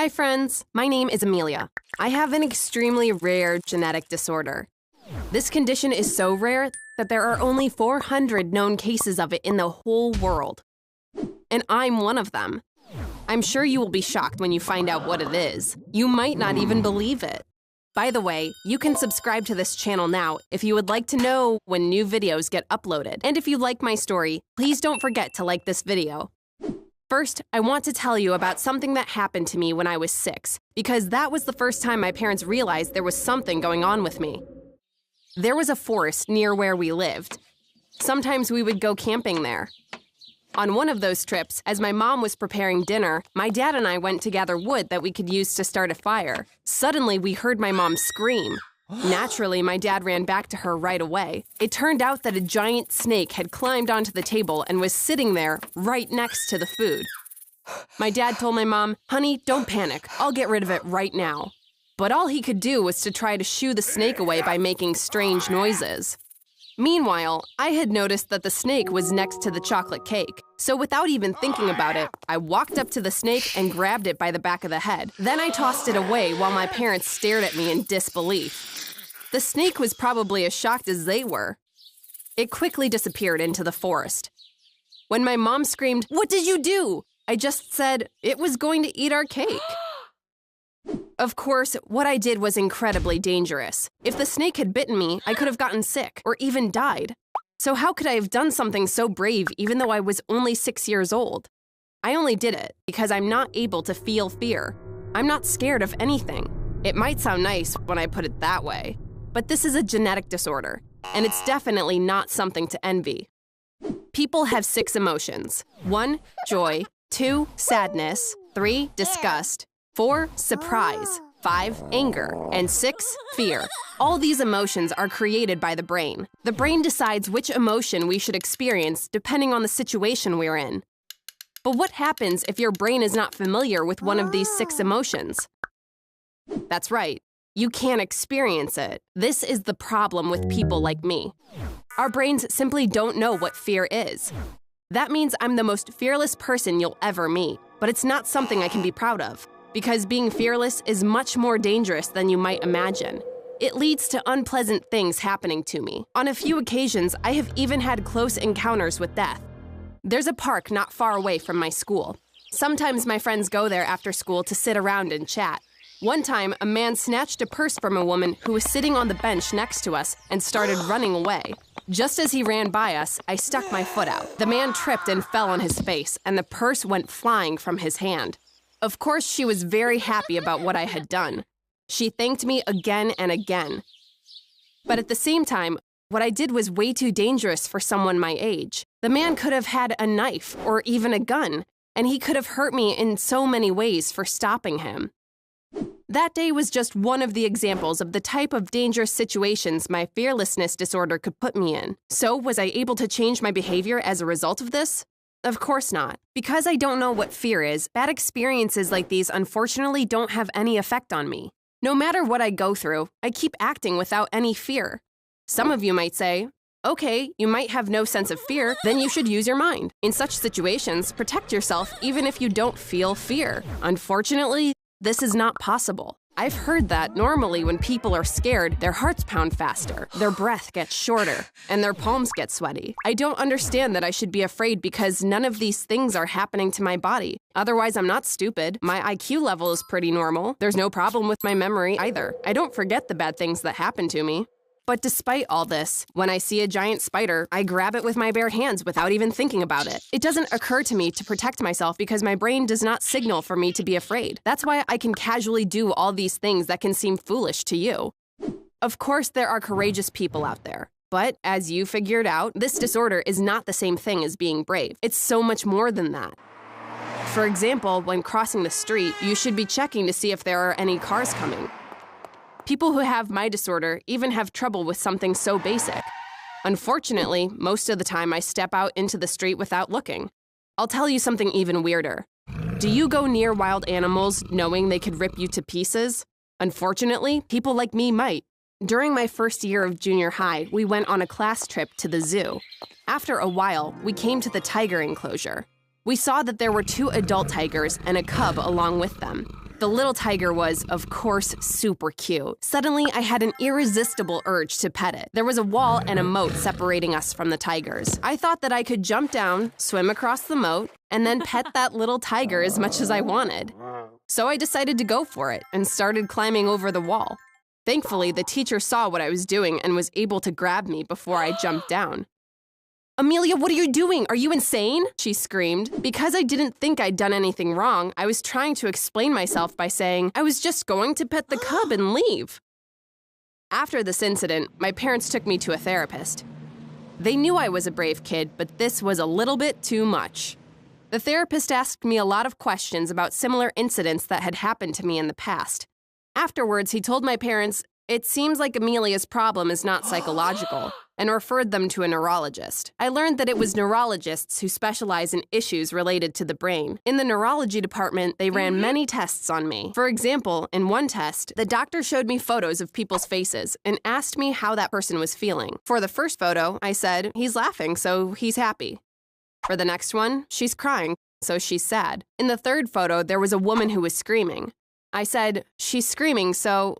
Hi, friends. My name is Amelia. I have an extremely rare genetic disorder. This condition is so rare that there are only 400 known cases of it in the whole world. And I'm one of them. I'm sure you will be shocked when you find out what it is. You might not even believe it. By the way, you can subscribe to this channel now if you would like to know when new videos get uploaded. And if you like my story, please don't forget to like this video. First, I want to tell you about something that happened to me when I was 6, because that was the first time my parents realized there was something going on with me. There was a forest near where we lived. Sometimes we would go camping there. On one of those trips, as my mom was preparing dinner, my dad and I went to gather wood that we could use to start a fire. Suddenly, we heard my mom scream. Naturally, my dad ran back to her right away. It turned out that a giant snake had climbed onto the table and was sitting there right next to the food. My dad told my mom, "Honey, don't panic. I'll get rid of it right now." But all he could do was to try to shoo the snake away by making strange noises. Meanwhile, I had noticed that the snake was next to the chocolate cake. So without even thinking about it, I walked up to the snake and grabbed it by the back of the head. Then I tossed it away while my parents stared at me in disbelief. The snake was probably as shocked as they were. It quickly disappeared into the forest. When my mom screamed, "What did you do?" I just said, "It was going to eat our cake." Of course, what I did was incredibly dangerous. If the snake had bitten me, I could have gotten sick or even died. So how could I have done something so brave even though I was only 6 years old? I only did it because I'm not able to feel fear. I'm not scared of anything. It might sound nice when I put it that way, but this is a genetic disorder, and it's definitely not something to envy. People have 6 emotions. 1, joy. 2, sadness. 3, disgust. 4, surprise, 5, anger, and 6, fear. All these emotions are created by the brain. The brain decides which emotion we should experience depending on the situation we're in. But what happens if your brain is not familiar with one of these 6 emotions? That's right, you can't experience it. This is the problem with people like me. Our brains simply don't know what fear is. That means I'm the most fearless person you'll ever meet, but it's not something I can be proud of. Because being fearless is much more dangerous than you might imagine. It leads to unpleasant things happening to me. On a few occasions, I have even had close encounters with death. There's a park not far away from my school. Sometimes my friends go there after school to sit around and chat. One time, a man snatched a purse from a woman who was sitting on the bench next to us and started running away. Just as he ran by us, I stuck my foot out. The man tripped and fell on his face, and the purse went flying from his hand. Of course, she was very happy about what I had done. She thanked me again and again. But at the same time, what I did was way too dangerous for someone my age. The man could have had a knife or even a gun, and he could have hurt me in so many ways for stopping him. That day was just one of the examples of the type of dangerous situations my fearlessness disorder could put me in. So, was I able to change my behavior as a result of this? Of course not. Because I don't know what fear is, bad experiences like these unfortunately don't have any effect on me. No matter what I go through, I keep acting without any fear. Some of you might say, "Okay, you might have no sense of fear, then you should use your mind. In such situations, protect yourself even if you don't feel fear." Unfortunately, this is not possible. I've heard that normally when people are scared, their hearts pound faster, their breath gets shorter, and their palms get sweaty. I don't understand that I should be afraid because none of these things are happening to my body. Otherwise, I'm not stupid. My IQ level is pretty normal. There's no problem with my memory either. I don't forget the bad things that happen to me. But despite all this, when I see a giant spider, I grab it with my bare hands without even thinking about it. It doesn't occur to me to protect myself because my brain does not signal for me to be afraid. That's why I can casually do all these things that can seem foolish to you. Of course, there are courageous people out there. But as you figured out, this disorder is not the same thing as being brave. It's so much more than that. For example, when crossing the street, you should be checking to see if there are any cars coming. People who have my disorder even have trouble with something so basic. Unfortunately, most of the time I step out into the street without looking. I'll tell you something even weirder. Do you go near wild animals knowing they could rip you to pieces? Unfortunately, people like me might. During my first year of junior high, we went on a class trip to the zoo. After a while, we came to the tiger enclosure. We saw that there were 2 adult tigers and a cub along with them. The little tiger was, of course, super cute. Suddenly, I had an irresistible urge to pet it. There was a wall and a moat separating us from the tigers. I thought that I could jump down, swim across the moat, and then pet that little tiger as much as I wanted. So I decided to go for it and started climbing over the wall. Thankfully, the teacher saw what I was doing and was able to grab me before I jumped down. "Amelia, what are you doing? Are you insane?" she screamed. Because I didn't think I'd done anything wrong, I was trying to explain myself by saying, I was just going to pet the cub and leave. After this incident, my parents took me to a therapist. They knew I was a brave kid, but this was a little bit too much. The therapist asked me a lot of questions about similar incidents that had happened to me in the past. Afterwards, he told my parents, it seems like Amelia's problem is not psychological, and referred them to a neurologist. I learned that it was neurologists who specialize in issues related to the brain. In the neurology department, they ran many tests on me. For example, in one test, the doctor showed me photos of people's faces and asked me how that person was feeling. For the first photo, I said, he's laughing, so he's happy. For the next one, she's crying, so she's sad. In the third photo, there was a woman who was screaming. I said, she's screaming, so...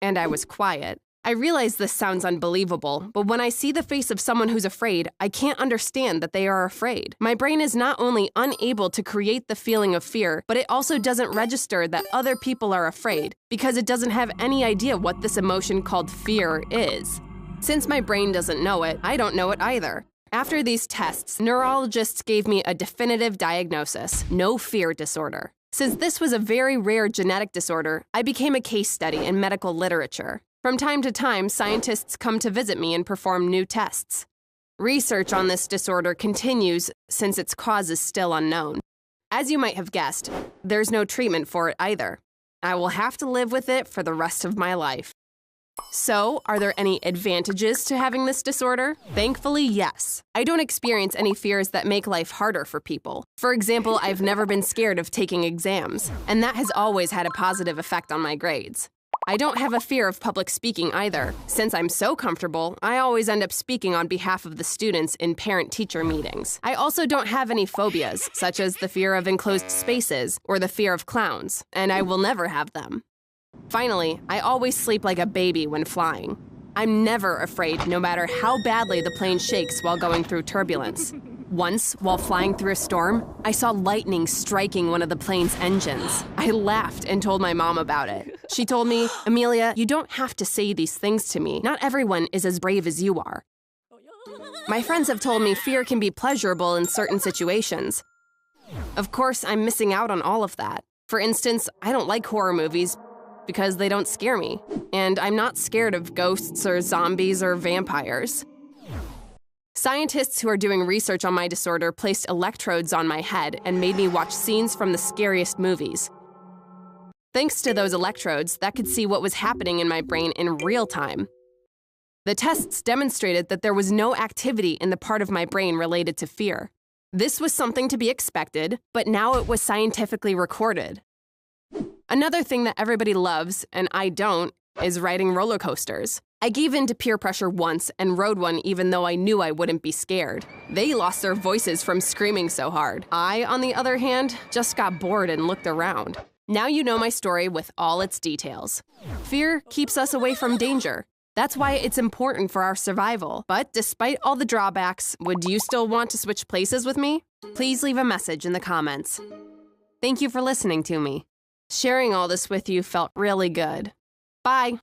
And I was quiet. I realize this sounds unbelievable, but when I see the face of someone who's afraid, I can't understand that they are afraid. My brain is not only unable to create the feeling of fear, but it also doesn't register that other people are afraid, because it doesn't have any idea what this emotion called fear is. Since my brain doesn't know it, I don't know it either. After these tests, neurologists gave me a definitive diagnosis: no fear disorder. Since this was a very rare genetic disorder, I became a case study in medical literature. From time to time, scientists come to visit me and perform new tests. Research on this disorder continues since its cause is still unknown. As you might have guessed, there's no treatment for it either. I will have to live with it for the rest of my life. So, are there any advantages to having this disorder? Thankfully, yes. I don't experience any fears that make life harder for people. For example, I've never been scared of taking exams, and that has always had a positive effect on my grades. I don't have a fear of public speaking either. Since I'm so comfortable, I always end up speaking on behalf of the students in parent-teacher meetings. I also don't have any phobias, such as the fear of enclosed spaces or the fear of clowns, and I will never have them. Finally, I always sleep like a baby when flying. I'm never afraid, no matter how badly the plane shakes while going through turbulence. Once, while flying through a storm, I saw lightning striking one of the plane's engines. I laughed and told my mom about it. She told me, Amelia, you don't have to say these things to me. Not everyone is as brave as you are. My friends have told me fear can be pleasurable in certain situations. Of course, I'm missing out on all of that. For instance, I don't like horror movies because they don't scare me, and I'm not scared of ghosts or zombies or vampires. Scientists who are doing research on my disorder placed electrodes on my head and made me watch scenes from the scariest movies. Thanks to those electrodes, that could see what was happening in my brain in real time. The tests demonstrated that there was no activity in the part of my brain related to fear. This was something to be expected, but now it was scientifically recorded. Another thing that everybody loves, and I don't, is riding roller coasters. I gave in to peer pressure once and rode one even though I knew I wouldn't be scared. They lost their voices from screaming so hard. I, on the other hand, just got bored and looked around. Now you know my story with all its details. Fear keeps us away from danger. That's why it's important for our survival. But despite all the drawbacks, would you still want to switch places with me? Please leave a message in the comments. Thank you for listening to me. Sharing all this with you felt really good. Bye.